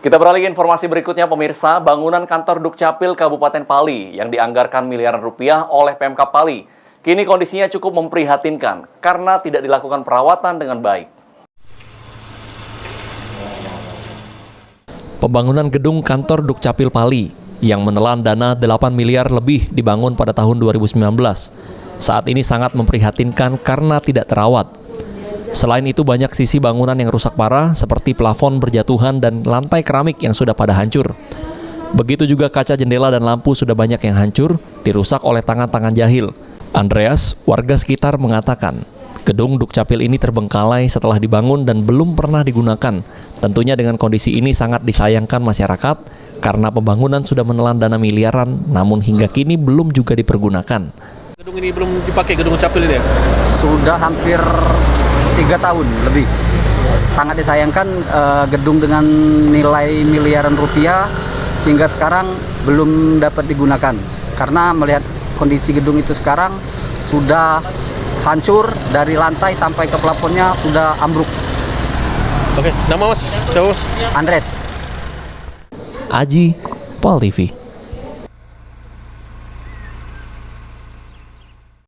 Kita beralih ke informasi berikutnya, pemirsa. Bangunan kantor Dukcapil Kabupaten Pali yang dianggarkan miliaran rupiah oleh Pemkab Pali, kini kondisinya cukup memprihatinkan karena tidak dilakukan perawatan dengan baik. Pembangunan gedung kantor Dukcapil Pali yang menelan dana 8 miliar lebih dibangun pada tahun 2019. Saat ini sangat memprihatinkan karena tidak terawat. Selain itu banyak sisi bangunan yang rusak parah seperti plafon berjatuhan dan lantai keramik yang sudah pada hancur. Begitu juga kaca jendela dan lampu sudah banyak yang hancur, dirusak oleh tangan-tangan jahil. Andreas, warga sekitar mengatakan, gedung Dukcapil ini terbengkalai setelah dibangun dan belum pernah digunakan. Tentunya dengan kondisi ini sangat disayangkan masyarakat karena pembangunan sudah menelan dana miliaran namun hingga kini belum juga dipergunakan. Gedung ini belum dipakai, gedung Dukcapil ini ya? Sudah hampir 3 tahun lebih. Sangat disayangkan gedung dengan nilai miliaran rupiah hingga sekarang belum dapat digunakan. Karena melihat kondisi gedung itu sekarang sudah hancur dari lantai sampai ke plafonnya sudah ambruk. Oke, nama Mas, siapa Mas? Andres. Aji, Pol TV.